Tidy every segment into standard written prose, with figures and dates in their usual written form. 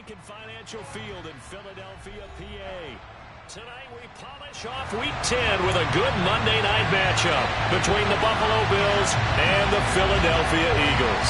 Lincoln Financial Field in Philadelphia, PA. Tonight we polish off Week 10 with a good Monday night matchup between the Buffalo Bills and the Philadelphia Eagles.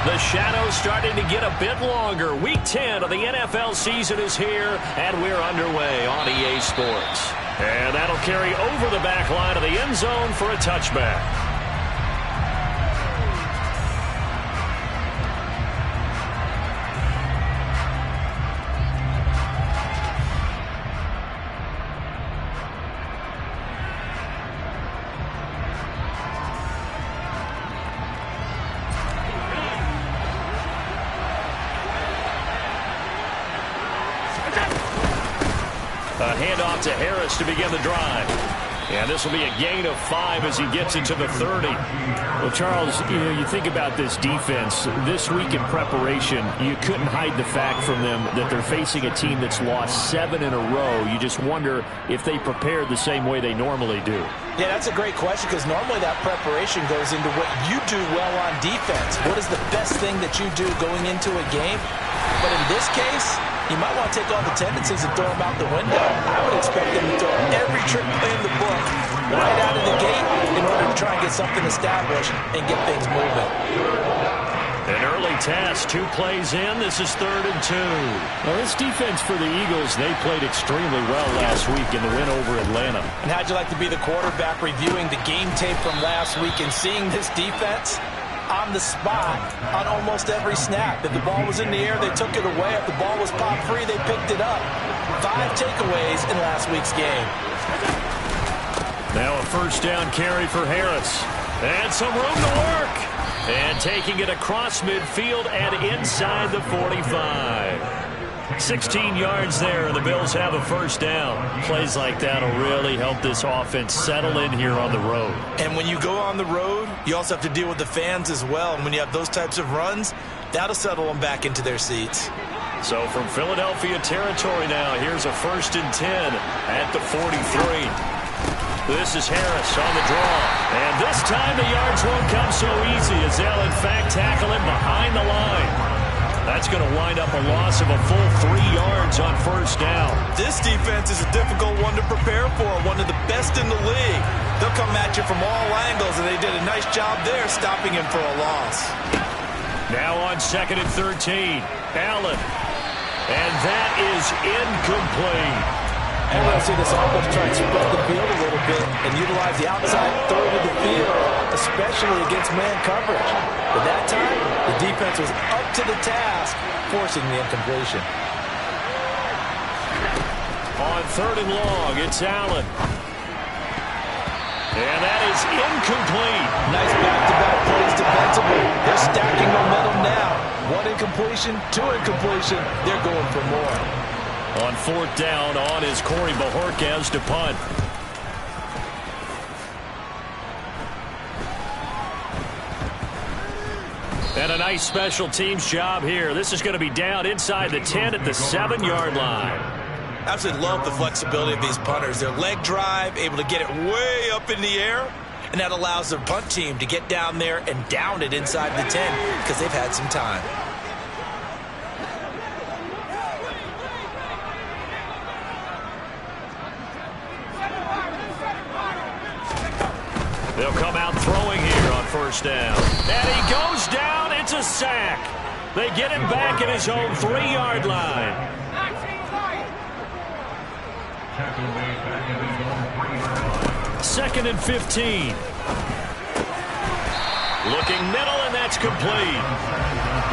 The shadow's starting to get a bit longer. Week 10 of the NFL season is here, and we're underway on EA Sports. And that'll carry over the back line of the end zone for a touchback. A handoff to Harris to begin the drive. And this will be a gain of 5 as he gets into the 30. Well, Charles, you think about this defense. This week in preparation, you couldn't hide the fact from them that they're facing a team that's lost 7 in a row. You just wonder if they prepared the same way they normally do. Yeah, that's a great question because normally that preparation goes into what you do well on defense. What is the best thing that you do going into a game? But in this case, you might want to take all the tendencies and throw them out the window. I would expect them to throw every trick play in the book right out of the gate in order to try and get something established and get things moving. An early test, 2 plays in. This is 3rd and 2. Well, this defense for the Eagles, they played extremely well last week in the win over Atlanta. And how'd you like to be the quarterback reviewing the game tape from last week and seeing this defense on the spot on almost every snap? If the ball was in the air, they took it away. If the ball was pop free, they picked it up. 5 takeaways in last week's game. Now a first down carry for Harris. And some room to work. And taking it across midfield and inside the 45. 16 yards there, and the Bills have a first down. Plays like that will really help this offense settle in here on the road. And when you go on the road, you also have to deal with the fans as well. And when you have those types of runs, that'll settle them back into their seats. So from Philadelphia territory now, here's a 1st and 10 at the 43. This is Harris on the draw. And this time the yards won't come so easy as they'll in fact tackle him behind the line. That's going to wind up a loss of a full 3 yards on first down. This defense is a difficult one to prepare for, one of the best in the league. They'll come at you from all angles, and they did a nice job there stopping him for a loss. Now on 2nd and 13, Allen. And that is incomplete. And we'll see this offense try and spread the field a little bit and utilize the outside third of the field, especially against man coverage. But that time, the defense was up to the task, forcing the incompletion. On 3rd and long, it's Allen. And that is incomplete. Nice back-to-back plays defensively. They're stacking momentum now. 1 incompletion, 2 incompletion. They're going for more. On 4th down, on is Corey Bojorquez to punt. And a nice special teams job here. This is going to be down inside the 10 at the 7-yard line. Absolutely love the flexibility of these punters. Their leg drive, able to get it way up in the air, and that allows their punt team to get down there and down it inside the 10 because they've had some time. They'll come out throwing here on first down. And he goes down. It's a sack. They get him back at his own 3-yard line. 2nd and 15. Looking middle, and that's complete.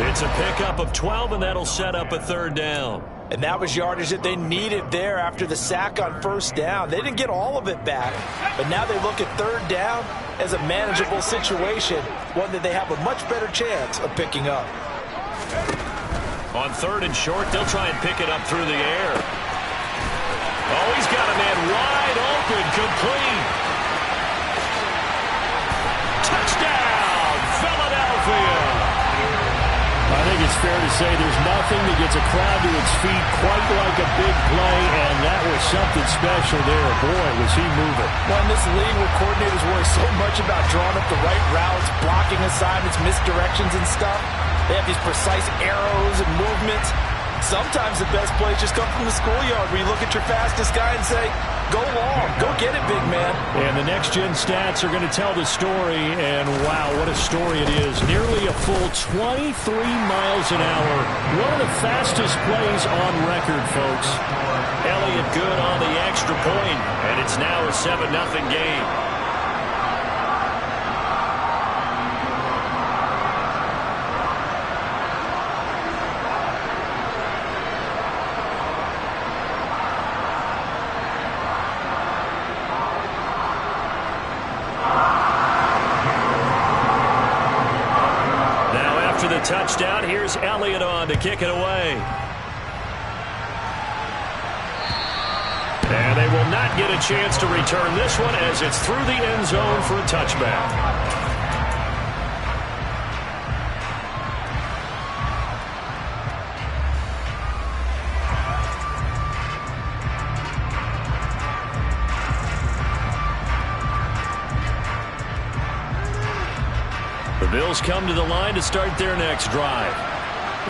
It's a pickup of 12, and that'll set up a 3rd down. And that was yardage that they needed there after the sack on first down. They didn't get all of it back, but now they look at 3rd down as a manageable situation, one that they have a much better chance of picking up. On 3rd and short, they'll try and pick it up through the air. Oh, he's got a man wide open, complete. Touchdown, Philadelphia. think it's fair to say there's nothing that gets a crowd to its feet quite like a big play, and that was something special there. Boy, was he moving. Well, in this league where coordinators worry so much about drawing up the right routes, blocking assignments, misdirections and stuff, they have these precise arrows and movements. Sometimes the best plays just come from the schoolyard where you look at your fastest guy and say, go long, go get it, big man. And the next-gen stats are going to tell the story, and wow, what a story it is. Nearly a full 23 miles an hour. One of the fastest plays on record, folks. Elliott good on the extra point, and it's now a 7-0 game. Touchdown. Here's Elliott on to kick it away. And they will not get a chance to return this one as it's through the end zone for a touchback. Bills come to the line to start their next drive.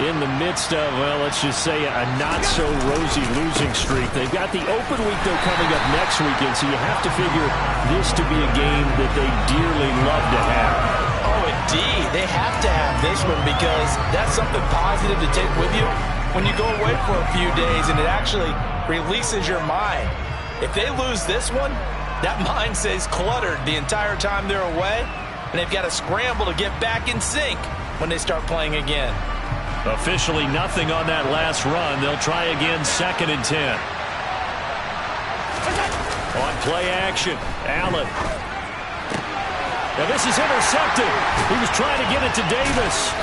In the midst of, well, let's just say a not-so-rosy losing streak. They've got the open week, though, coming up next weekend, so you have to figure this to be a game that they dearly love to have. Oh, indeed. They have to have this one because that's something positive to take with you when you go away for a few days, and it actually releases your mind. If they lose this one, that mind stays cluttered the entire time they're away, and they've got to scramble to get back in sync when they start playing again. Officially nothing on that last run. They'll try again, 2nd and 10. On play action, Allen. Now this is intercepted. He was trying to get it to Davis.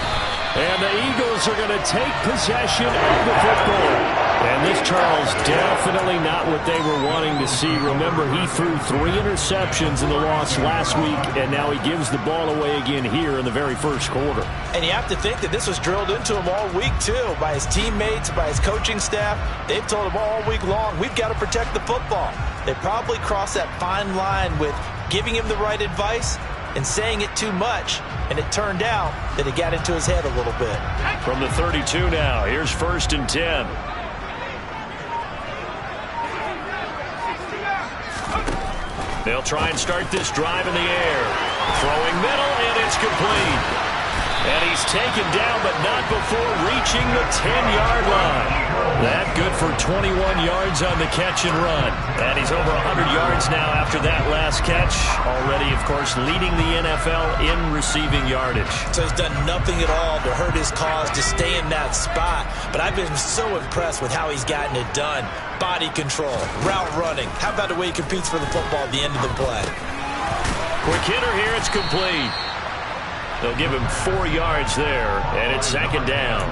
And the Eagles are going to take possession of the football. And this, Charles, definitely not what they were wanting to see. Remember, he threw 3 interceptions in the loss last week, and now he gives the ball away again here in the very first quarter. And you have to think that this was drilled into him all week, too, by his teammates, by his coaching staff. They've told him all week long, we've got to protect the football. They probably crossed that fine line with giving him the right advice and saying it too much, and it turned out that it got into his head a little bit. From the 32 now, here's 1st and 10. They'll try and start this drive in the air. Throwing middle, and it's complete. And he's taken down, but not before reaching the 10-yard line. That good for 21 yards on the catch and run. And he's over 100 yards now after that last catch. Already, of course, leading the NFL in receiving yardage. So he's done nothing at all to hurt his cause, to stay in that spot. But I've been so impressed with how he's gotten it done. Body control, route running. How about the way he competes for the football at the end of the play? Quick hitter here, it's complete. They'll give him 4 yards there, and it's 2nd down.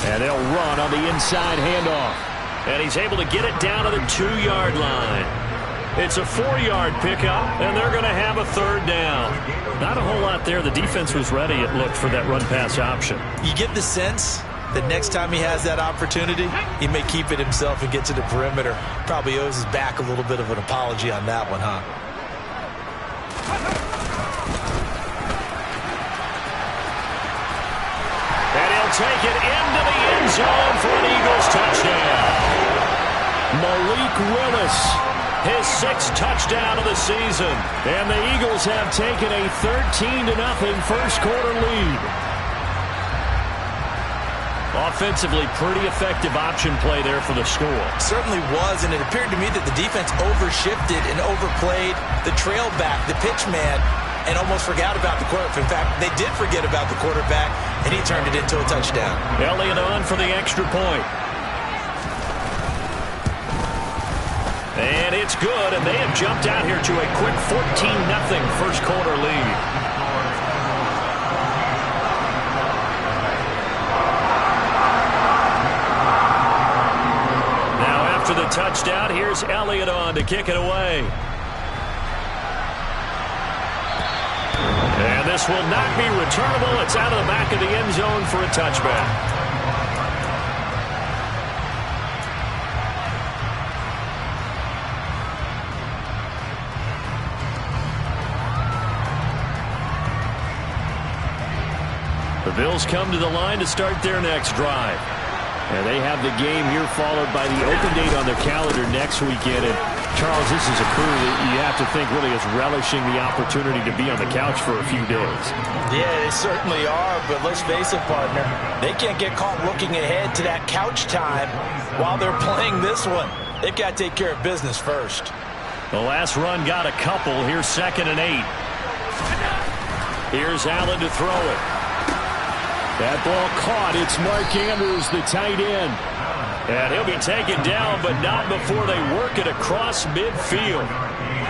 And they'll run on the inside handoff. And he's able to get it down to the 2-yard line. It's a 4-yard pickup, and they're going to have a 3rd down. Not a whole lot there. The defense was ready, it looked, for that run-pass option. You get the sense that next time he has that opportunity, he may keep it himself and get to the perimeter. Probably owes his back a little bit of an apology on that one, huh? And he'll take it into the end zone for an Eagles touchdown. Malik Willis, his 6th touchdown of the season. And the Eagles have taken a 13-0 first quarter lead. Offensively, pretty effective option play there for the score. Certainly was, and it appeared to me that the defense overshifted and overplayed the trail back, the pitch man, and almost forgot about the quarterback. In fact, they did forget about the quarterback, and he turned it into a touchdown. Elliott on for the extra point. And it's good, and they have jumped out here to a quick 14-0 first quarter lead. touchdown. Here's Elliott on to kick it away. And this will not be returnable. It's out of the back of the end zone for a touchback. The Bills come to the line to start their next drive. And they have the game here followed by the open date on their calendar next weekend. And Charles, this is a crew that you have to think really is relishing the opportunity to be on the couch for a few days. Yeah, they certainly are, but let's face it, partner, they can't get caught looking ahead to that couch time while they're playing this one. They've got to take care of business first. The last run got a couple. Here's 2nd and 8. Here's Allen to throw it. That ball caught. It's Mark Andrews, the tight end. And he'll be taken down, but not before they work it across midfield.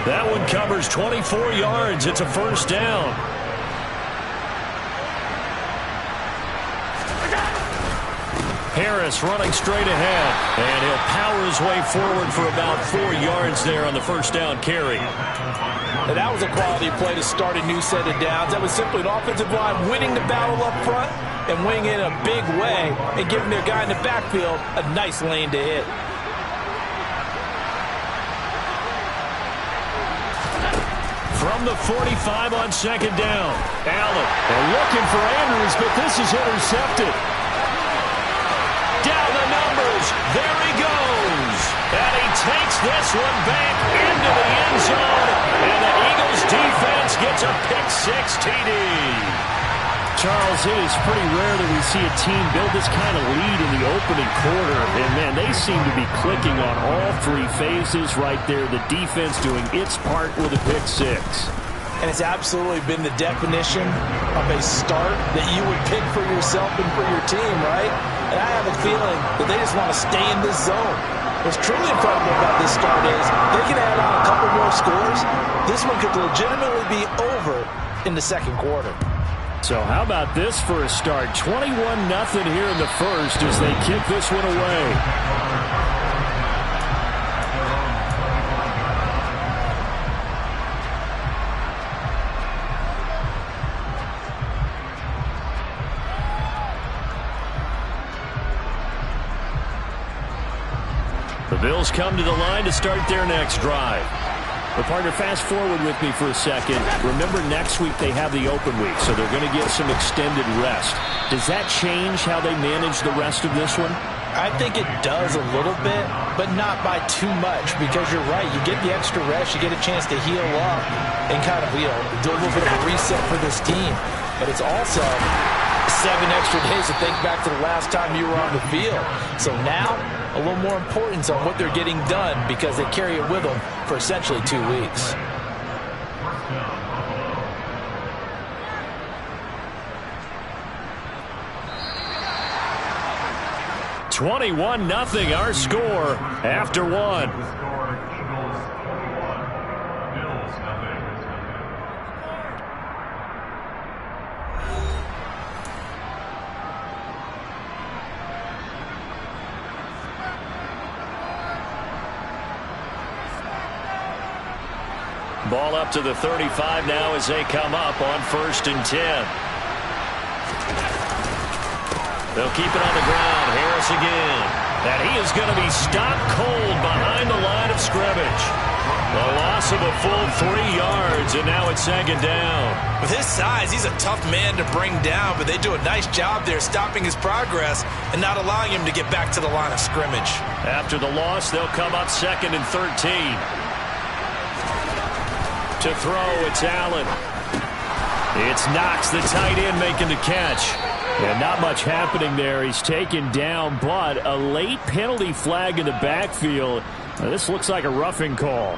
That one covers 24 yards. It's a first down. Harris running straight ahead. And he'll power his way forward for about 4 yards there on the first down carry. And that was a quality play to start a new set of downs. That was simply an offensive line winning the battle up front and winning in a big way and giving their guy in the backfield a nice lane to hit. From the 45 on 2nd down. Allen. They're looking for Andrews, but this is intercepted. Down the numbers. There he goes. And he takes this one back into the end zone. And the Eagles defense gets a pick-6 TD. Charles, it is pretty rare that we see a team build this kind of lead in the opening quarter. And, man, they seem to be clicking on all 3 phases right there. The defense doing its part with a pick-6. And it's absolutely been the definition of a start that you would pick for yourself and for your team, right? And I have a feeling that they just want to stay in this zone. What's truly incredible about this start is they can add on a couple more scores. This one could legitimately be over in the second quarter. So how about this for a start? 21-0 here in the first as they kick this one away. The Bills come to the line to start their next drive. But partner, fast forward with me for a second. Remember, next week they have the open week, so they're going to get some extended rest. Does that change how they manage the rest of this one? I think it does a little bit, but not by too much, because you're right. You get the extra rest, you get a chance to heal up and kind of, do a little bit of a reset for this team. But it's also 7 extra days to think back to the last time you were on the field. So now, a little more importance on what they're getting done because they carry it with them for essentially 2 weeks. $21-0 our score after 1. Ball up to the 35 now as they come up on 1st and 10. They'll keep it on the ground. Harris again. And he is going to be stopped cold behind the line of scrimmage. A loss of a full 3 yards, and now it's 2nd down. With his size, he's a tough man to bring down, but they do a nice job there stopping his progress and not allowing him to get back to the line of scrimmage. After the loss, they'll come up 2nd and 13. To throw, it's Allen. It's Knox, the tight end, making the catch. And not much happening there. He's taken down, but a late penalty flag in the backfield. Now, this looks like a roughing call.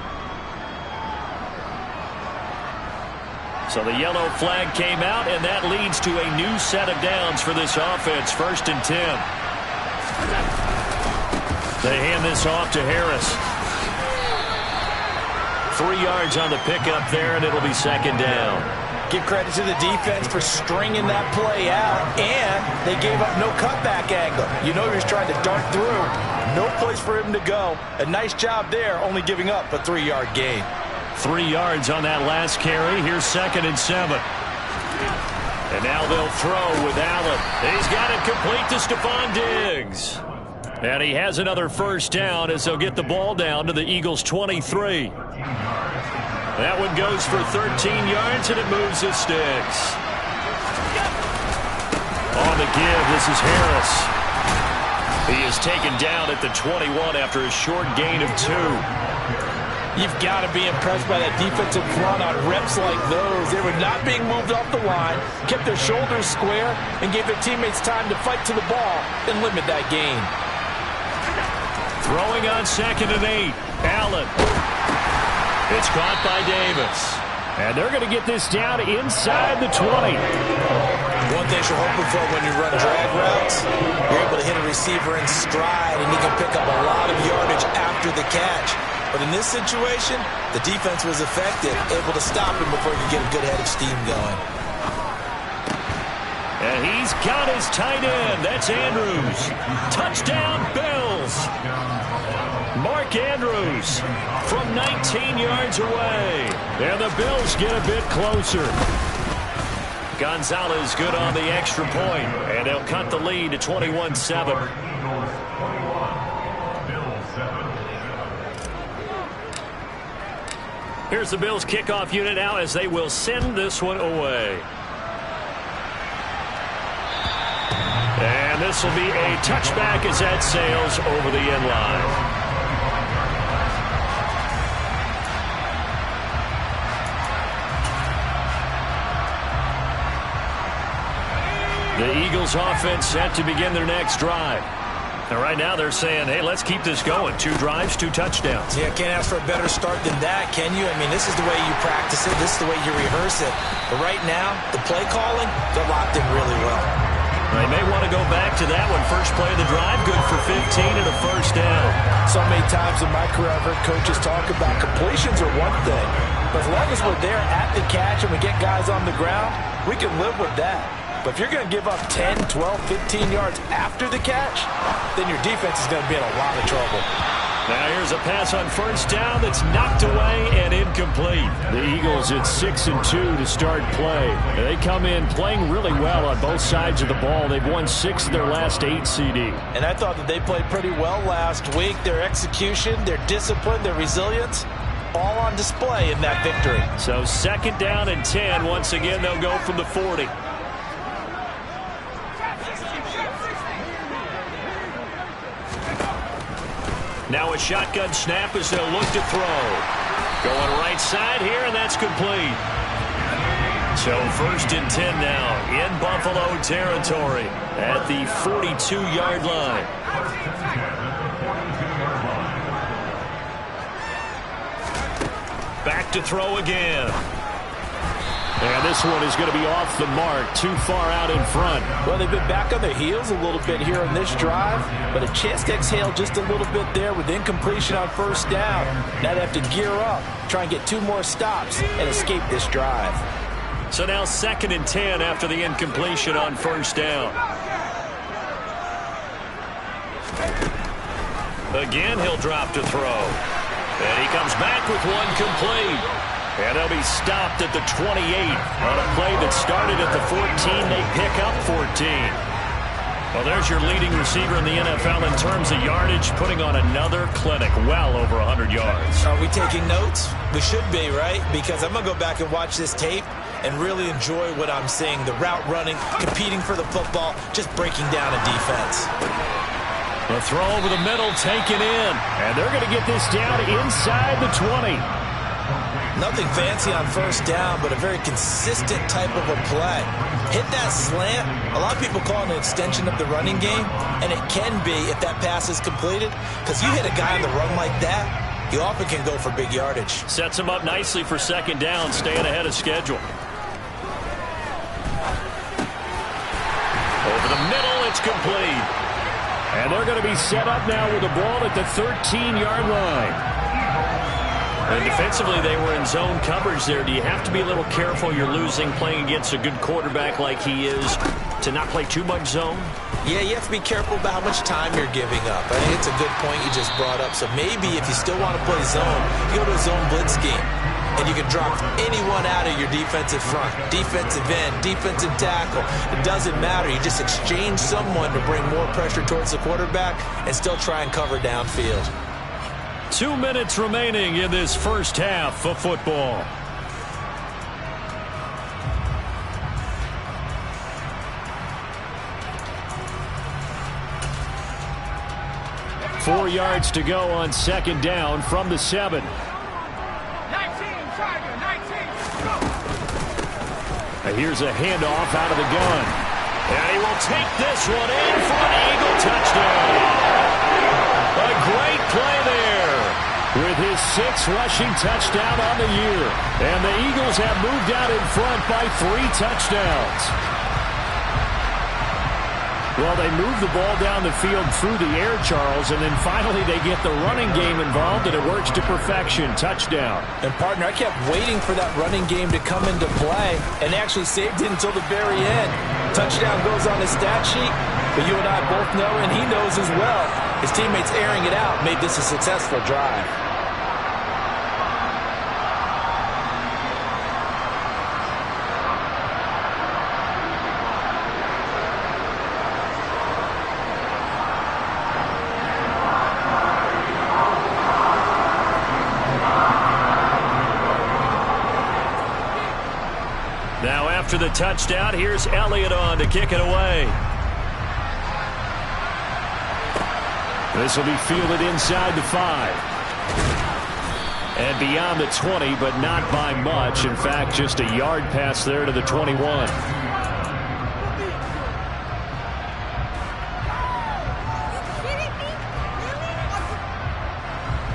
So the yellow flag came out, and that leads to a new set of downs for this offense. 1st and 10. They hand this off to Harris. 3 yards on the pickup there, and it'll be 2nd down. Give credit to the defense for stringing that play out, and they gave up no cutback angle. You know he was trying to dart through. No place for him to go. A nice job there, only giving up a 3-yard gain. 3 yards on that last carry. Here's 2nd and 7. And now they'll throw with Allen. He's got it complete to Stephon Diggs. And he has another first down as they'll get the ball down to the Eagles' 23. That one goes for 13 yards, and it moves the sticks. On the give, this is Harris. He is taken down at the 21 after a short gain of 2. You've got to be impressed by that defensive front on reps like those. They were not being moved off the line, kept their shoulders square, and gave their teammates time to fight to the ball and limit that gain. Throwing on 2nd and 8. Allen. It's caught by Davis. And they're going to get this down inside the 20. One thing you're hoping for when you run drag routes, you're able to hit a receiver in stride, and he can pick up a lot of yardage after the catch. But in this situation, the defense was effective, able to stop him before he could get a good head of steam going. And he's got his tight end. That's Andrews. Touchdown, Bills. Mark Andrews from 19 yards away. And the Bills get a bit closer. Gonzalez good on the extra point, and they'll cut the lead to 21-7. Here's the Bills kickoff unit now as they will send this one away. And this will be a touchback as that sails over the end line. The Eagles offense set to begin their next drive. And right now they're saying, hey, let's keep this going. 2 drives, 2 touchdowns. Yeah, can't ask for a better start than that, can you? I mean, this is the way you practice it. This is the way you rehearse it. But right now, the play calling, they're locked in really well. They may want to go back to that one. First play of the drive, good for 15 and a first down. So many times in my career, I've heard coaches talk about completions are one thing. But as long as we're there at the catch and we get guys on the ground, we can live with that. But if you're going to give up 10, 12, 15 yards after the catch, then your defense is going to be in a lot of trouble. Now here's a pass on first down that's knocked away and incomplete. The Eagles at 6-2 to start play. They come in playing really well on both sides of the ball. They've won 6 of their last 8 CD. And I thought that they played pretty well last week. Their execution, their discipline, their resilience, all on display in that victory. So 2nd down and 10. Once again, they'll go from the 40. Now a shotgun snap as they'll look to throw. Going right side here, and that's complete. So 1st and 10 now in Buffalo territory at the 42-yard line. Back to throw again. And this one is going to be off the mark, too far out in front. Well, they've been back on their heels a little bit here on this drive, but a chance to exhale just a little bit there with incompletion on first down. Now they have to gear up, try and get 2 more stops and escape this drive. So now 2nd and 10 after the incompletion on first down. Again, he'll drop to throw. And he comes back with one complete. And they'll be stopped at the 28 on a play that started at the 14. They pick up 14. Well, there's your leading receiver in the NFL in terms of yardage, putting on another clinic, well over 100 yards. Are we taking notes? We should be, right? Because I'm going to go back and watch this tape and really enjoy what I'm seeing. The route running, competing for the football, just breaking down a defense. The throw over the middle taken in. And they're going to get this down inside the 20. Nothing fancy on first down, but a very consistent type of a play. Hit that slant. A lot of people call it an extension of the running game, and it can be if that pass is completed, because you hit a guy on the run like that, you often can go for big yardage. Sets him up nicely for 2nd down, staying ahead of schedule. Over the middle, it's complete. And they're going to be set up now with the ball at the 13-yard line. And defensively, they were in zone coverage there. Do you have to be a little careful you're losing playing against a good quarterback like he is to not play too much zone? Yeah, you have to be careful about how much time you're giving up. I think it's a good point you just brought up. So maybe if you still want to play zone, you go to a zone blitz scheme. And you can drop anyone out of your defensive front. Defensive end, defensive tackle. It doesn't matter. You just exchange someone to bring more pressure towards the quarterback and still try and cover downfield. 2 minutes remaining in this first half of football. Four yards to go on second down from the 7. 19, Tiger, 19, go! Here's a handoff out of the gun. And he will take this one in for an Eagle touchdown. A great play there with his 6th rushing touchdown on the year. And the Eagles have moved out in front by 3 touchdowns. Well, they move the ball down the field through the air, Charles, and then finally they get the running game involved, and it works to perfection. Touchdown. And, partner, I kept waiting for that running game to come into play, and they actually saved it until the very end. Touchdown goes on his stat sheet, but you and I both know, and he knows as well, his teammates airing it out made this a successful drive. Now after the touchdown, here's Elliott on to kick it away. This will be fielded inside the 5. And beyond the 20, but not by much. In fact, just a yard pass there to the 21.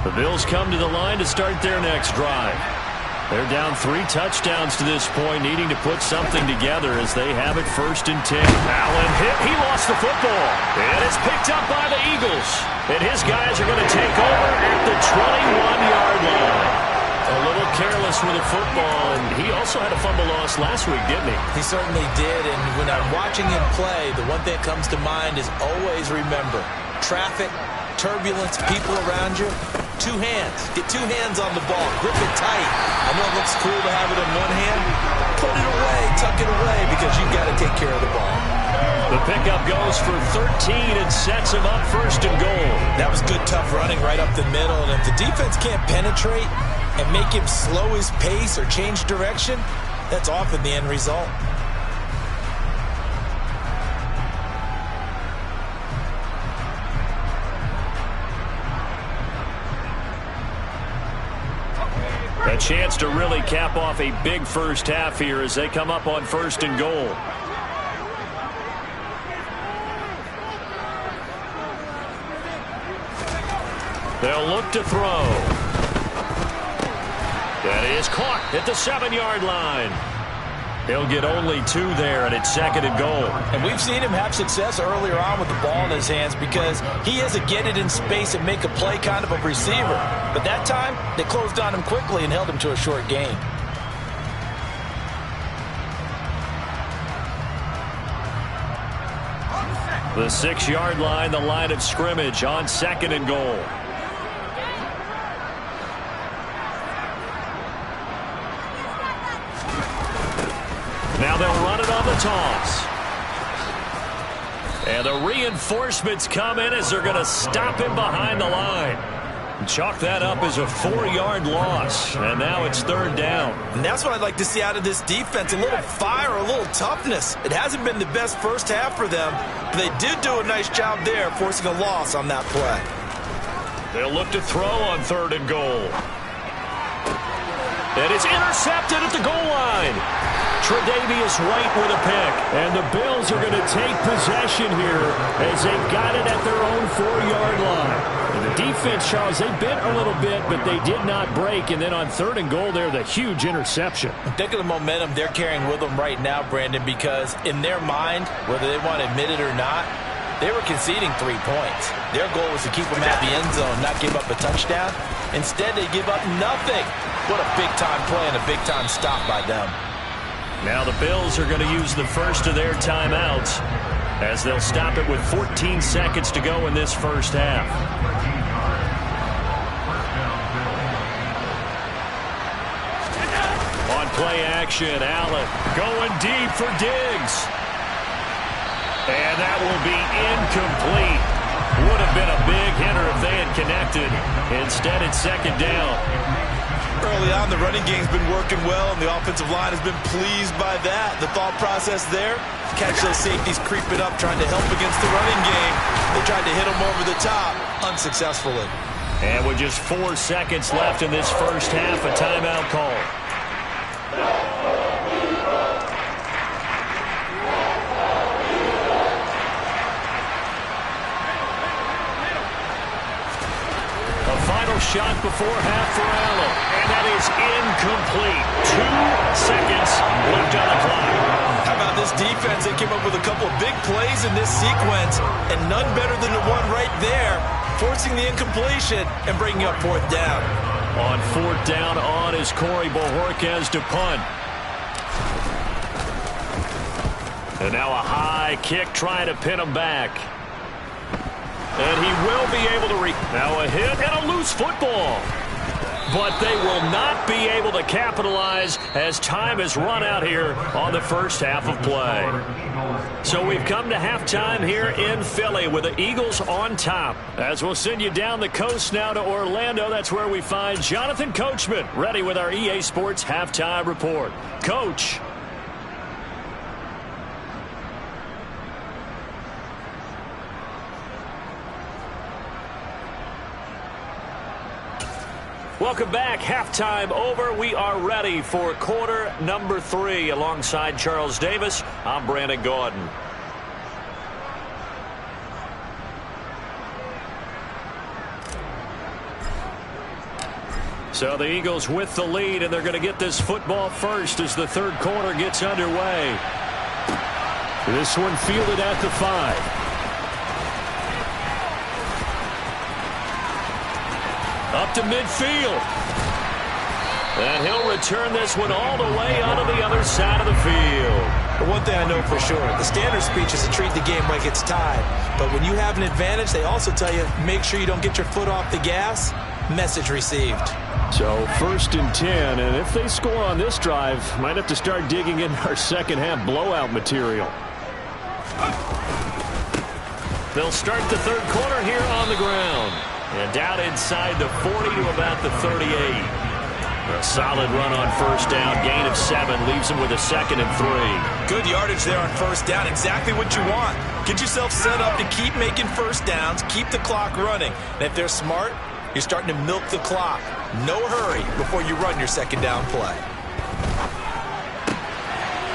The Bills come to the line to start their next drive. They're down 3 touchdowns to this point, needing to put something together as they have it 1st and 10. Allen hit. He lost the football. And it's picked up by the Eagles. And his guys are going to take over at the 21-yard line. A little careless with the football, and he also had a fumble loss last week, didn't he? He certainly did, and when I'm watching him play, the one thing that comes to mind is always remember, traffic, turbulence, people around you, 2 hands. Get 2 hands on the ball. Grip it tight. I know it looks cool to have it in one hand. Put it away. Tuck it away because you've got to take care of the ball. The pickup goes for 13 and sets him up 1st and goal. That was good, tough running right up the middle. And if the defense can't penetrate and make him slow his pace or change direction, that's often the end result. A chance to really cap off a big first half here as they come up on 1st and goal. They'll look to throw. That is caught at the 7-yard line. He'll get only 2 there, and it's 2nd and goal. And we've seen him have success earlier on with the ball in his hands because he is a get it in space and make a play kind of a receiver. But that time, they closed on him quickly and held him to a short gain. The 6-yard line, the line of scrimmage on 2nd and goal. Now they'll run it on the toss. And the reinforcements come in as they're going to stop him behind the line. Chalk that up as a 4-yard loss. And now it's 3rd down. And that's what I'd like to see out of this defense. A little fire, a little toughness. It hasn't been the best first half for them, but they did do a nice job there, forcing a loss on that play. They'll look to throw on 3rd and goal. And it's intercepted at the goal line. Tre'Davious White with a pick. And the Bills are going to take possession here as they've got it at their own 4-yard line. And the defense, Charles, they bent a little bit, but they did not break. And then on 3rd and goal there, the huge interception. Think of the momentum they're carrying with them right now, Brandon, because in their mind, whether they want to admit it or not, They were conceding 3 points. Their goal was to keep them at the end zone, not give up a touchdown. Instead, they give up nothing. What a big-time play and a big-time stop by them. Now the Bills are going to use the first of their timeouts as they'll stop it with 14 seconds to go in this first half. On play action, Allen going deep for Diggs. And that will be incomplete. Would have been a big hitter if they had connected. Instead, it's second down. Early on, the running game's been working well, and the offensive line has been pleased by that. The thought process there, catch those safeties creeping up, trying to help against the running game. They tried to hit them over the top, unsuccessfully. And with just 4 seconds left in this first half, a timeout call. Shot before half for Allen, and that is incomplete. 2 seconds left on the clock. How about this defense? They came up with a couple of big plays in this sequence, and none better than the one right there, forcing the incompletion and bringing up fourth down. On fourth down on is Corey Bojorquez to punt. And now a high kick trying to pin him back. And he will be able to now a hit and a loose football. But they will not be able to capitalize as time has run out here on the first half of play. So we've come to halftime here in Philly with the Eagles on top. As we'll send you down the coast now to Orlando, that's where we find Jonathan Coachman ready with our EA Sports halftime report. Coach. Welcome back. Halftime over. We are ready for quarter number 3. Alongside Charles Davis, I'm Brandon Gaudin. So the Eagles with the lead, and they're going to get this football first as the third quarter gets underway. This one fielded at the 5. Up to midfield. And he'll return this one all the way onto the other side of the field. But one thing I know for sure, the standard speech is to treat the game like it's tied. But when you have an advantage, they also tell you, make sure you don't get your foot off the gas. Message received. So first and 10, and if they score on this drive, might have to start digging in our second half blowout material. They'll start the third quarter here on the ground. And down inside the 40 to about the 38. A solid run on first down. Gain of 7 leaves them with a second and 3. Good yardage there on first down. Exactly what you want. Get yourself set up to keep making first downs. Keep the clock running. And if they're smart, you're starting to milk the clock. No hurry before you run your second down play.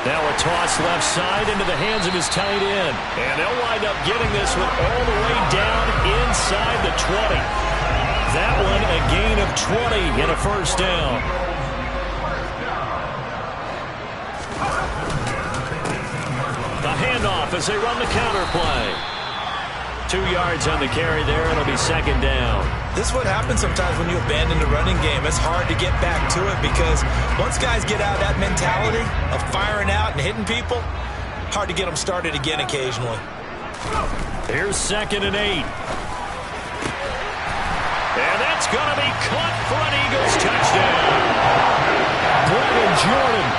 Now a toss left side into the hands of his tight end. And they'll wind up getting this one all the way down inside the 20. That one a gain of 20 and a first down. The handoff as they run the counter play. 2 yards on the carry there. It'll be second down. This is what happens sometimes when you abandon the running game. It's hard to get back to it because once guys get out of that mentality of firing out and hitting people, hard to get them started again occasionally. Here's second and 8. And that's going to be caught for an Eagles touchdown. Brennan Jordan,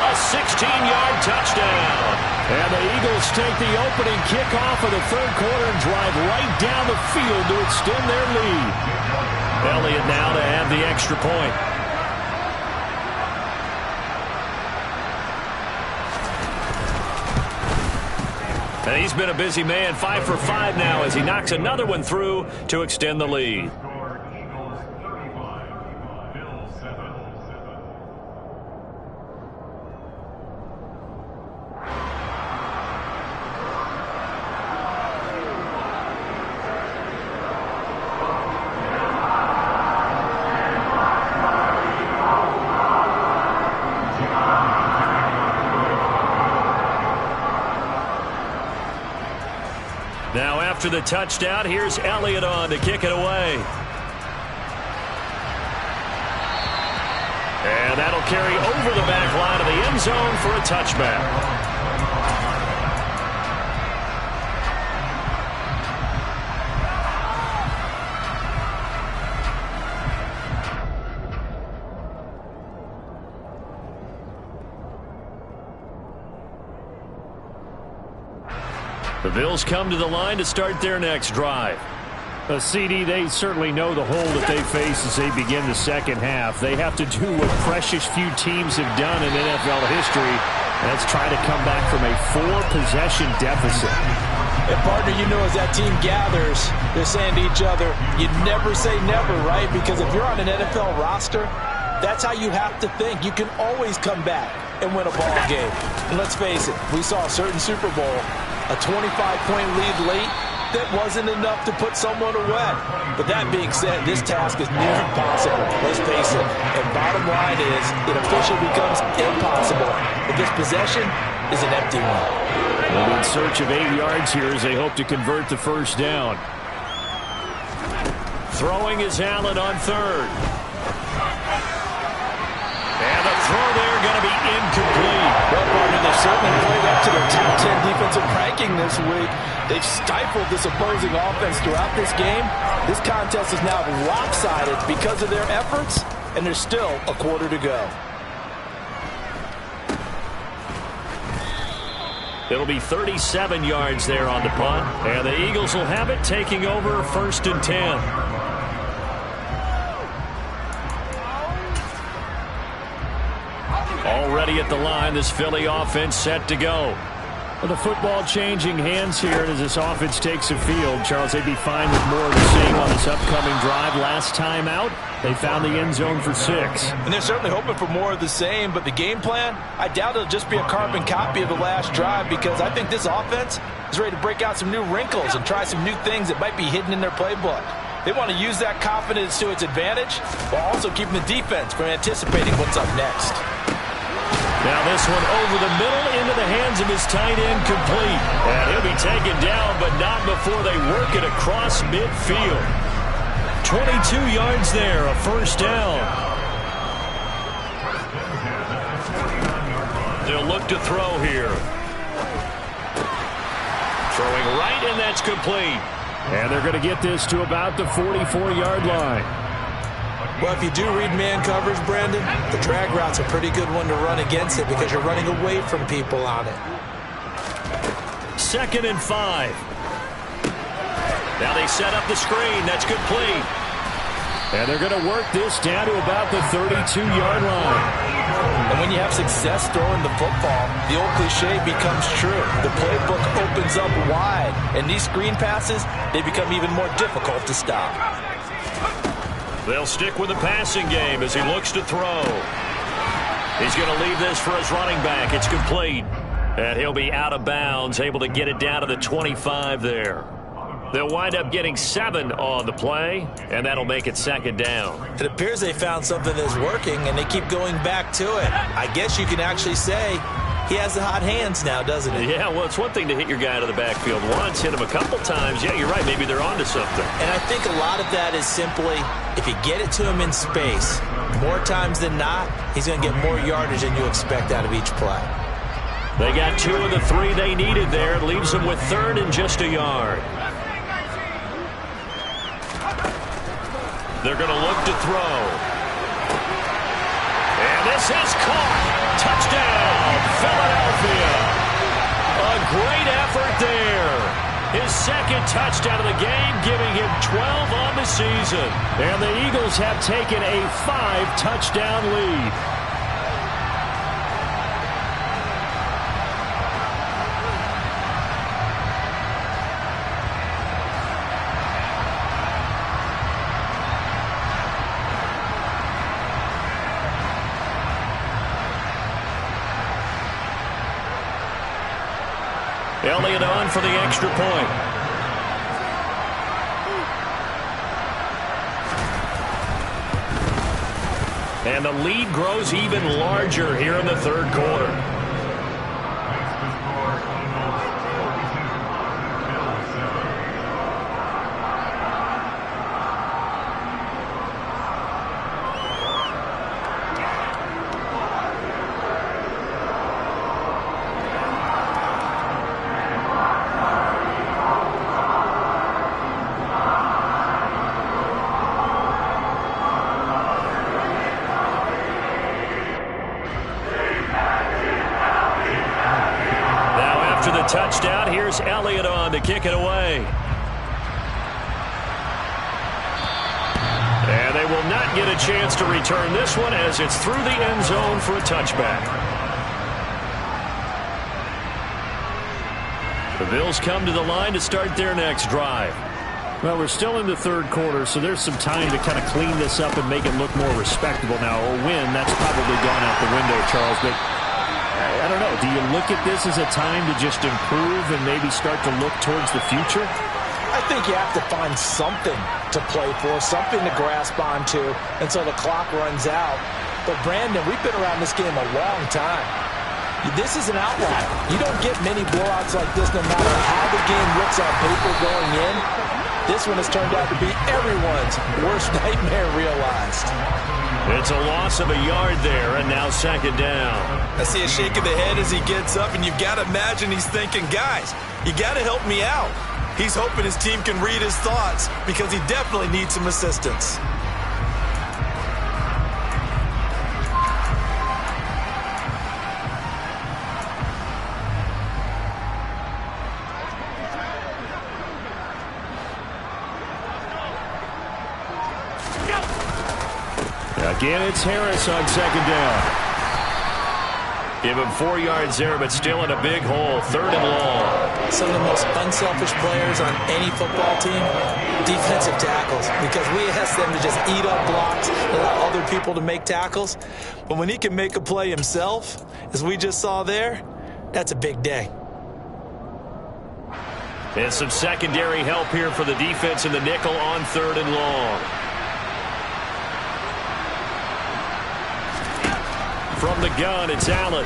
a 16-yard touchdown. And the Eagles take the opening kickoff of the third quarter and drive right down the field to extend their lead. Elliott now to have the extra point. And he's been a busy man, 5 for 5 now as he knocks another one through to extend the lead. Now after the touchdown, here's Elliott on to kick it away. And that'll carry over the back line of the end zone for a touchback. The Bills come to the line to start their next drive. CD, they certainly know the hole that they face as they begin the second half. They have to do what precious few teams have done in NFL history. That's try to come back from a 4-possession deficit. And partner, you know, as that team gathers, they're saying to each other, you never say never, right? Because if you're on an NFL roster, that's how you have to think. You can always come back and win a ball game. And let's face it, we saw a certain Super Bowl, a 25-point lead late, that wasn't enough to put someone away. But that being said, this task is near impossible. Let's face it. And bottom line is, it officially becomes impossible if this possession is an empty one. They'll be in search of 8 yards here as they hope to convert the first down. Throwing is Allen on third. And the throw there going to be incomplete. Well, partner, they've certainly played up to their top 10 defensive ranking this week. They've stifled this opposing offense throughout this game. This contest is now lopsided because of their efforts, and there's still a quarter to go. It'll be 37 yards there on the punt, and the Eagles will have it, taking over 1st and 10. Already at the line, this Philly offense set to go. Well, the football changing hands here as this offense takes the field. Charles, they'd be fine with more of the same on this upcoming drive. Last time out, they found the end zone for 6. And they're certainly hoping for more of the same, but the game plan, I doubt it'll just be a carbon copy of the last drive, because I think this offense is ready to break out some new wrinkles and try some new things that might be hidden in their playbook. They want to use that confidence to its advantage while also keeping the defense from anticipating what's up next. Now this one over the middle into the hands of his tight end, complete. And he'll be taken down, but not before they work it across midfield. 22 yards there, a first down. They'll look to throw here. Throwing right, and that's complete. And they're going to get this to about the 44-yard line. Well, if you do read man coverage, Brandon, the drag route's a pretty good one to run against it because you're running away from people on it. 2nd and 5. Now they set up the screen. That's complete. And they're going to work this down to about the 32-yard line. And when you have success throwing the football, the old cliche becomes true. The playbook opens up wide, and these screen passes, they become even more difficult to stop. They'll stick with the passing game as he looks to throw. He's going to leave this for his running back. It's complete. And he'll be out of bounds, able to get it down to the 25 there. They'll wind up getting 7 on the play, and that'll make it 2nd down. It appears they found something that's working, and they keep going back to it. I guess you can actually say he has the hot hands now, doesn't he? Yeah, well, it's one thing to hit your guy to the backfield once, hit him a couple times. Yeah, you're right. Maybe they're onto something. And I think a lot of that is simply, if you get it to him in space, more times than not, he's going to get more yardage than you expect out of each play. They got 2 of the 3 they needed there. It leaves them with 3rd and just a yard. They're going to look to throw. And this is caught. Touchdown, Philadelphia. A great effort there. His 2nd touchdown of the game, giving him 12 on the season. And the Eagles have taken a 5-touchdown lead. Elliott on for the extra point. And the lead grows even larger here in the 3rd quarter. kick it away. And they will not get a chance to return this one as it's through the end zone for a touchback. The Bills come to the line to start their next drive. Well, we're still in the third quarter, so there's some time to kind of clean this up and make it look more respectable. Now, a win, that's probably gone out the window, Charles, but I don't know. Do you look at this as a time to just improve and maybe start to look towards the future? I think you have to find something to play for, something to grasp onto until the clock runs out. But, Brandon, we've been around this game a long time. This is an outlier. You don't get many blowouts like this no matter how the game looks on paper going in. This one has turned out to be everyone's worst nightmare realized. It's a loss of a yard there, and now second down. I see a shake of the head as he gets up, and you've got to imagine he's thinking, guys, you got to help me out. He's hoping his team can read his thoughts because he definitely needs some assistance. Again, it's Harris on second down. Give him 4 yards there, but still in a big hole. Third and long. Some of the most unselfish players on any football team, defensive tackles, because we ask them to just eat up blocks, allow other people to make tackles. But when he can make a play himself, as we just saw there, that's a big day. And some secondary help here for the defense in the nickel on third and long. From the gun, it's Allen.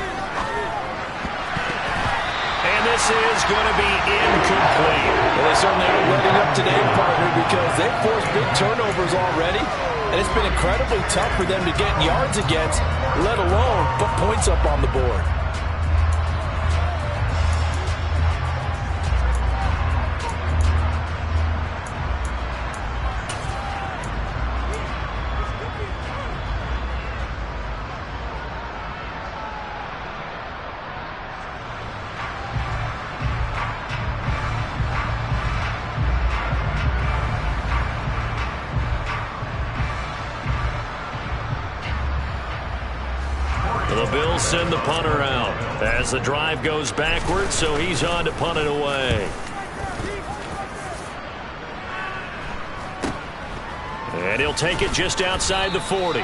And this is going to be incomplete. Well, they certainly aren't letting up today, partner, because they've forced big turnovers already. And it's been incredibly tough for them to get yards against, let alone put points up on the board. The Bills send the punter out as the drive goes backwards, so he's on to punt it away. And he'll take it just outside the 40.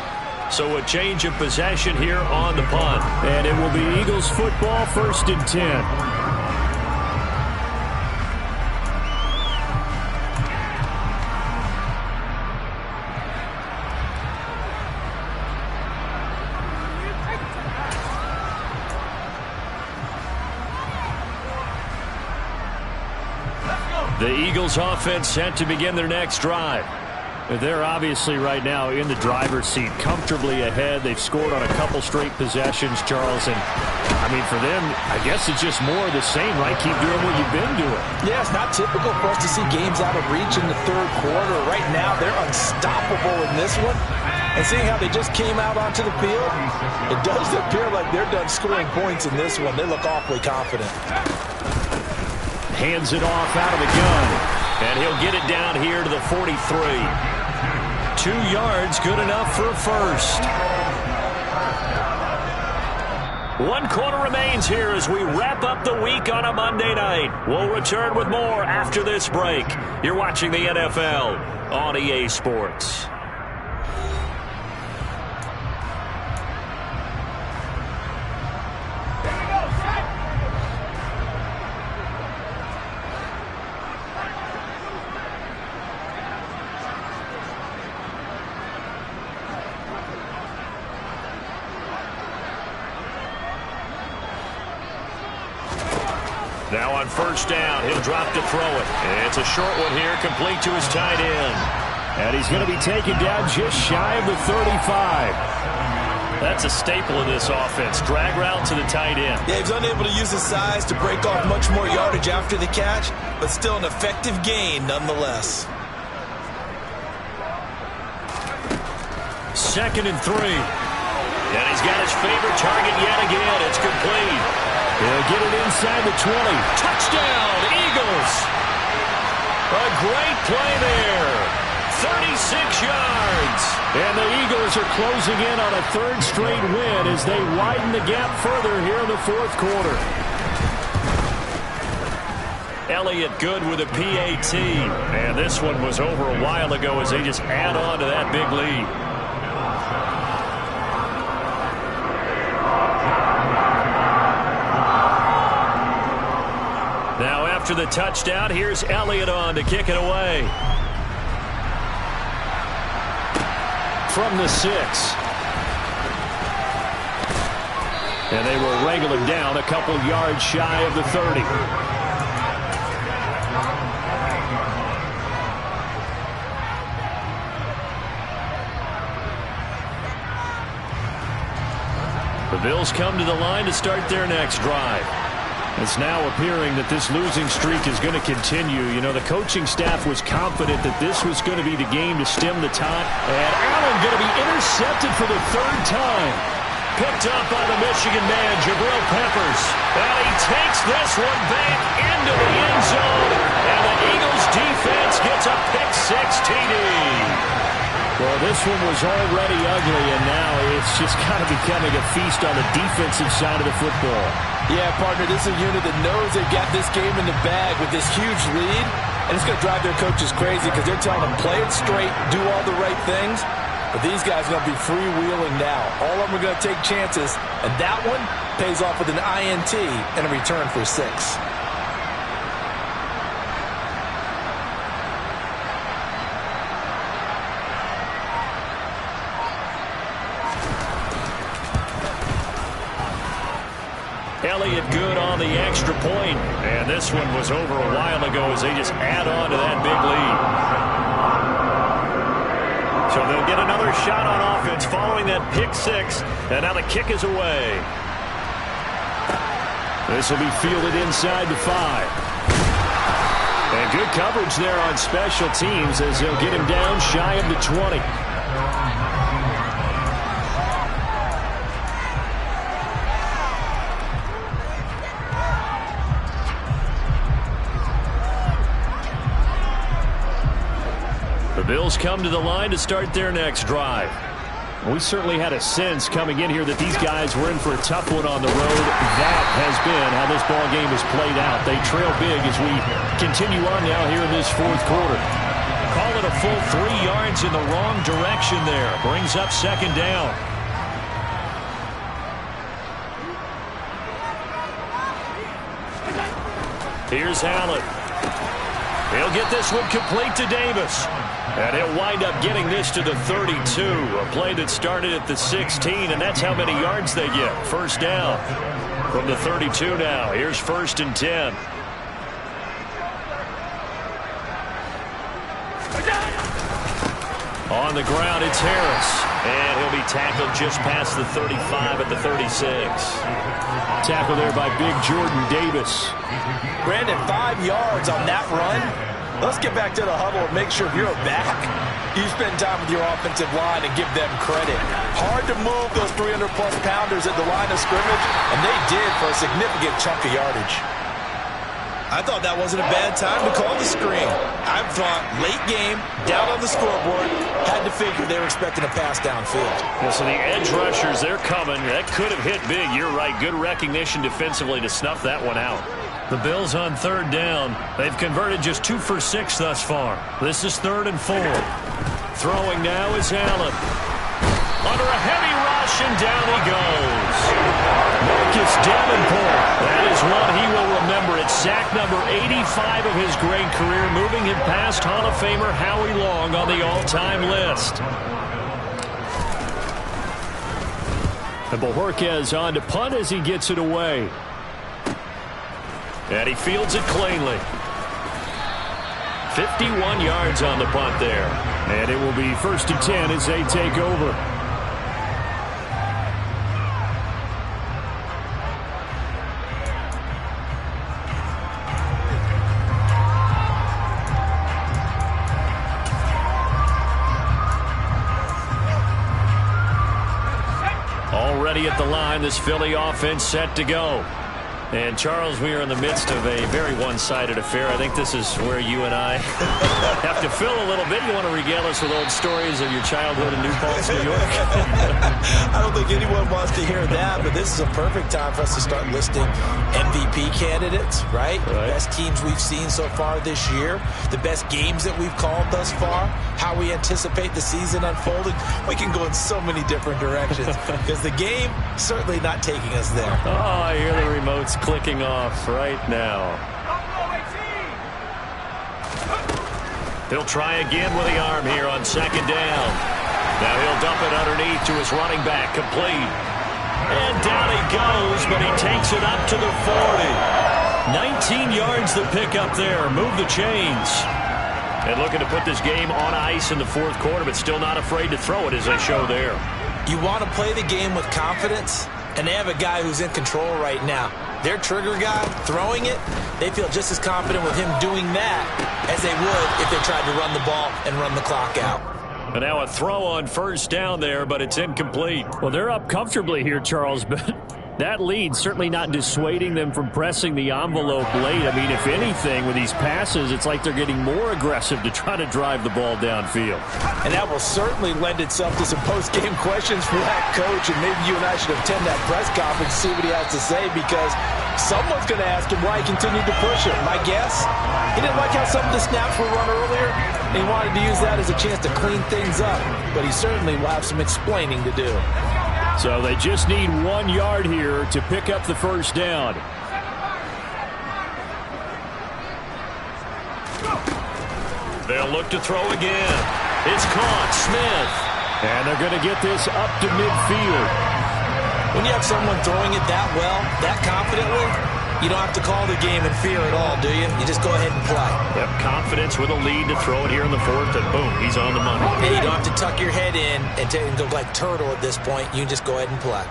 So a change of possession here on the punt. And it will be Eagles football, 1st and 10. The Eagles offense set to begin their next drive. They're obviously right now in the driver's seat, comfortably ahead. They've scored on a couple straight possessions, Charles. And, I mean, for them, I guess it's just more of the same, right? Keep doing what you've been doing. Yeah, it's not typical for us to see games out of reach in the third quarter. Right now, they're unstoppable in this one. And seeing how they just came out onto the field, it does appear like they're done scoring points in this one. They look awfully confident. Hands it off out of the gun. And he'll get it down here to the 43. 2 yards, good enough for a first. 1 quarter remains here as we wrap up the week on a Monday night. We'll return with more after this break. You're watching the NFL on EA Sports. Now on first down, he'll drop to throw it. It's a short one here, complete to his tight end. And he's going to be taken down just shy of the 35. That's a staple in this offense. Drag route to the tight end. Yeah, he's unable to use his size to break off much more yardage after the catch, but still an effective gain nonetheless. 2nd and 3. And he's got his favorite target yet again. It's complete. He'll get it inside the 20. Touchdown, Eagles! great play there. 36 yards. And the Eagles are closing in on a third straight win as they widen the gap further here in the fourth quarter. Elliott good with a PAT. And this one was over a while ago as they just add on to that big lead. Now after the touchdown, here's Elliott on to kick it away. From the 6. And they will wrangle him down a couple yards shy of the 30. The Bills come to the line to start their next drive. It's now appearing that this losing streak is going to continue. You know, the coaching staff was confident that this was going to be the game to stem the tide. And Allen going to be intercepted for the third time. Picked up by the Michigan man, Jabril Peppers. And he takes this one back into the end zone. And the Eagles defense gets a pick-6 TD. Well, this one was already ugly, and now it's just kind of becoming a feast on the defensive side of the football. Yeah, partner, this is a unit that knows they've got this game in the bag with this huge lead, and it's going to drive their coaches crazy because they're telling them play it straight, do all the right things, but these guys are going to be freewheeling now. All of them are going to take chances, and that one pays off with an INT and a return for 6. Elliott good on the extra point. And this one was over a while ago as they just add on to that big lead. So they'll get another shot on offense following that pick-6. And now the kick is away. This will be fielded inside the 5. And good coverage there on special teams as they'll get him down shy of the 20. Bills come to the line to start their next drive. We certainly had a sense coming in here that these guys were in for a tough one on the road. That has been how this ball game has played out. They trail big as we continue on now here in this fourth quarter. Call it a full 3 yards in the wrong direction there. Brings up second down. Here's Allen. He'll get this one complete to Davis. And he'll wind up getting this to the 32. A play that started at the 16, and that's how many yards they get. First down from the 32 now. Here's 1st and 10. On the ground, it's Harris. And he'll be tackled just past the 35 at the 36. Tackle there by big Jordan Davis. Brandon, 5 yards on that run. Let's get back to the huddle and make sure you're back. You spend time with your offensive line and give them credit. Hard to move those 300-plus pounders at the line of scrimmage, and they did for a significant chunk of yardage. I thought that wasn't a bad time to call the screen. I thought late game, down on the scoreboard, had to figure they were expecting a pass downfield. Yeah, so the edge rushers, they're coming. That could have hit big. You're right. Good recognition defensively to snuff that one out. The Bills on 3rd down. They've converted just 2 for 6 thus far. This is 3rd and 4. Throwing now is Allen. Under a heavy rush, and down he goes. Marcus Davenport. That is one he will remember. It's sack number 85 of his great career, moving him past Hall of Famer Howie Long on the all-time list. And Bojorquez on to punt as he gets it away. And he fields it cleanly. 51 yards on the punt there. And it will be 1st and 10 as they take over. Already at the line, this Philly offense set to go. And, Charles, we are in the midst of a very one-sided affair. I think this is where you and I have to fill a little bit. You want to regale us with old stories of your childhood in New Paltz, New York? I don't think anyone wants to hear that, but this is a perfect time for us to start listing MVP candidates, right? The best teams we've seen so far this year, the best games that we've called thus far, how we anticipate the season unfolding. We can go in so many different directions because the game certainly not taking us there. Oh, I hear the remotes clicking off right now. He'll try again with the arm here on second down. Now he'll dump it underneath to his running back, complete. And down he goes, but he takes it up to the 40. 19 yards to pick up there. Move the chains. And looking to put this game on ice in the fourth quarter, but still not afraid to throw it as they show there. You want to play the game with confidence, and they have a guy who's in control right now. Their trigger guy throwing it, they feel just as confident with him doing that as they would if they tried to run the ball and run the clock out. And now a throw on first down there, but it's incomplete. Well, they're up comfortably here, Charles, but that lead certainly not dissuading them from pressing the envelope late. I mean, if anything, with these passes, it's like they're getting more aggressive to try to drive the ball downfield. And that will certainly lend itself to some post-game questions for that coach, and maybe you and I should attend that press conference to see what he has to say, because someone's going to ask him why he continued to push it. My guess, he didn't like how some of the snaps were run earlier, and he wanted to use that as a chance to clean things up, but he certainly will have some explaining to do. So they just need 1 yard here to pick up the first down. They'll look to throw again. It's caught. Smith. And they're going to get this up to midfield. When you have someone throwing it that well, that confidently, you don't have to call the game in fear at all, do you? You just go ahead and play. Yep, confidence with a lead to throw it here in the fourth, and boom, he's on the money. And you don't have to tuck your head in and go like turtle at this point. You just go ahead and play.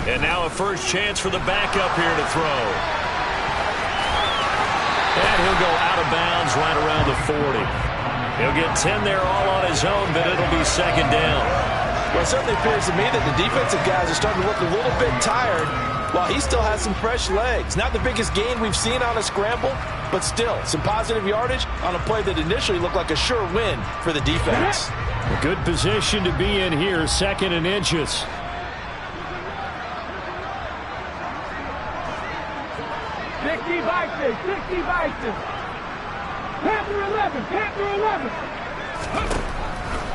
And now a first chance for the backup here to throw. And he'll go out of bounds right around the 40. He'll get 10 there all on his own, but it'll be second down. Well, it certainly appears to me that the defensive guys are starting to look a little bit tired, while he still has some fresh legs. Not the biggest gain we've seen on a scramble, but still some positive yardage on a play that initially looked like a sure win for the defense. A good position to be in here, 2nd and inches.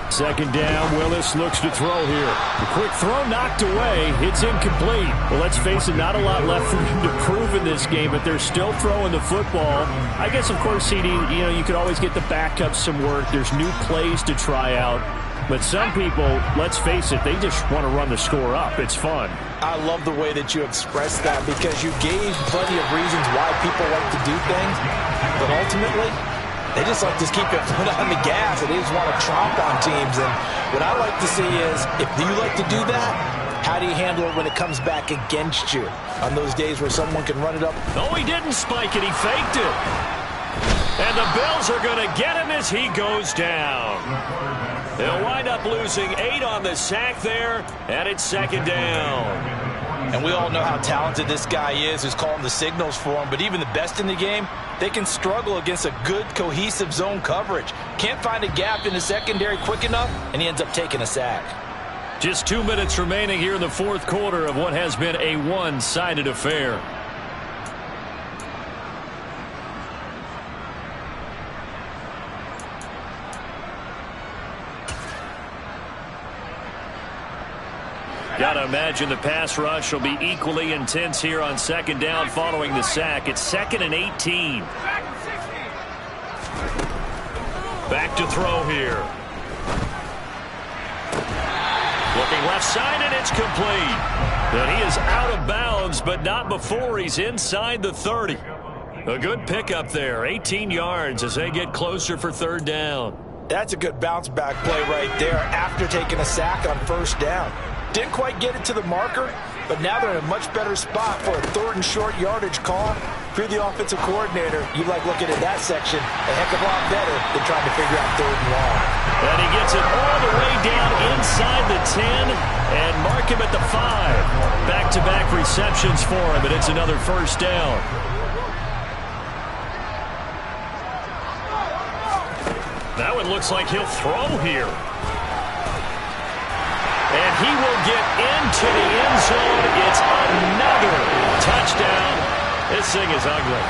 Second down, Willis looks to throw here. The quick throw knocked away. It's incomplete. Well, let's face it, not a lot left for them to prove in this game, but they're still throwing the football. I guess, of course, CD, you could always get the backups some work. There's new plays to try out. But some people, let's face it, they just want to run the score up. It's fun. I love the way that you expressed that, because you gave plenty of reasons why people like to do things, but ultimately, they just like to keep their foot on the gas, and they just want to tromp on teams. And what I like to see is, if you like to do that, how do you handle it when it comes back against you on those days where someone can run it up? No, he didn't spike it. He faked it. And the Bills are going to get him as he goes down. They'll wind up losing 8 on the sack there, and it's second down. And we all know how talented this guy is who's calling the signals for him, but even the best in the game, they can struggle against a good, cohesive zone coverage. Can't find a gap in the secondary quick enough, and he ends up taking a sack. Just 2 minutes remaining here in the fourth quarter of what has been a one-sided affair. Got to imagine the pass rush will be equally intense here on second down following the sack. It's 2nd and 18. Back to throw here. Looking left side, and it's complete. And he is out of bounds, but not before he's inside the 30. A good pickup there, 18 yards as they get closer for third down. That's a good bounce-back play right there after taking a sack on first down. Didn't quite get it to the marker, but now they're in a much better spot for a 3rd and short yardage call. If you're the offensive coordinator, you like looking at that section a heck of a lot better than trying to figure out third and long. And he gets it all the way down inside the 10 and mark him at the 5. Back-to-back receptions for him, and it's another first down. That one looks like he'll throw here. And he will get into the end zone. It's another touchdown. This thing is ugly.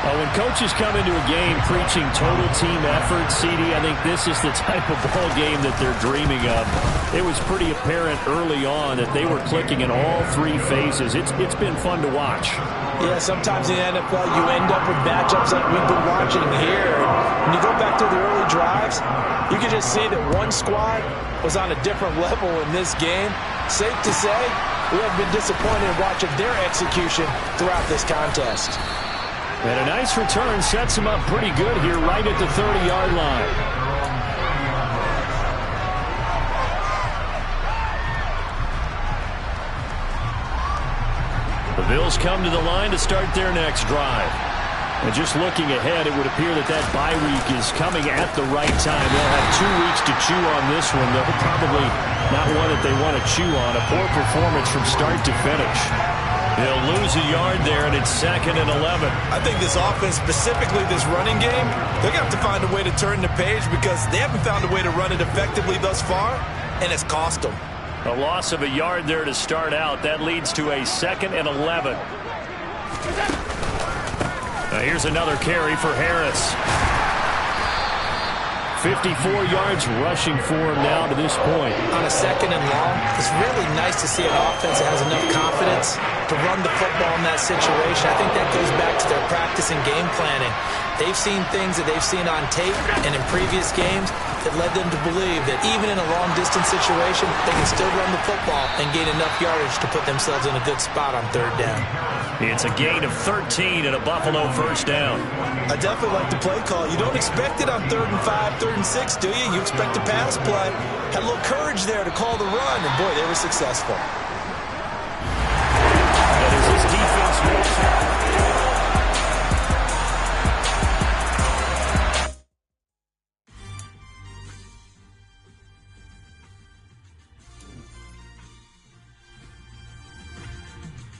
When coaches come into a game preaching total team effort, CD, I think this is the type of ball game that they're dreaming of. It was pretty apparent early on that they were clicking in all three phases. It's been fun to watch. Yeah, sometimes in the NFL you end up with matchups like we've been watching here. And when you go back to the early drives, you can just see that one squad was on a different level in this game. Safe to say, we have been disappointed watching their execution throughout this contest. And a nice return sets him up pretty good here right at the 30-yard line. The Bills come to the line to start their next drive. And just looking ahead, it would appear that bye week is coming at the right time. They'll have 2 weeks to chew on this one, though probably not one that they want to chew on. A poor performance from start to finish. He'll lose a yard there, and it's 2nd and 11. I think this offense, specifically this running game, they're going to have to find a way to turn the page because they haven't found a way to run it effectively thus far, and it's cost them. A loss of a yard there to start out. That leads to a 2nd and 11. Now here's another carry for Harris. 54 yards rushing for him now to this point. On a 2nd and long, it's really nice to see an offense that has enough confidence to run the football in that situation. I think that goes back to their practice and game planning. They've seen things that they've seen on tape and in previous games that led them to believe that even in a long-distance situation, they can still run the football and gain enough yardage to put themselves in a good spot on 3rd down. It's a gain of 13 and a Buffalo first down. I definitely like the play call. You don't expect it on 3rd and 5, 3rd and 6, do you? You expect a pass play. Had a little courage there to call the run, and boy, they were successful. And as this defense looks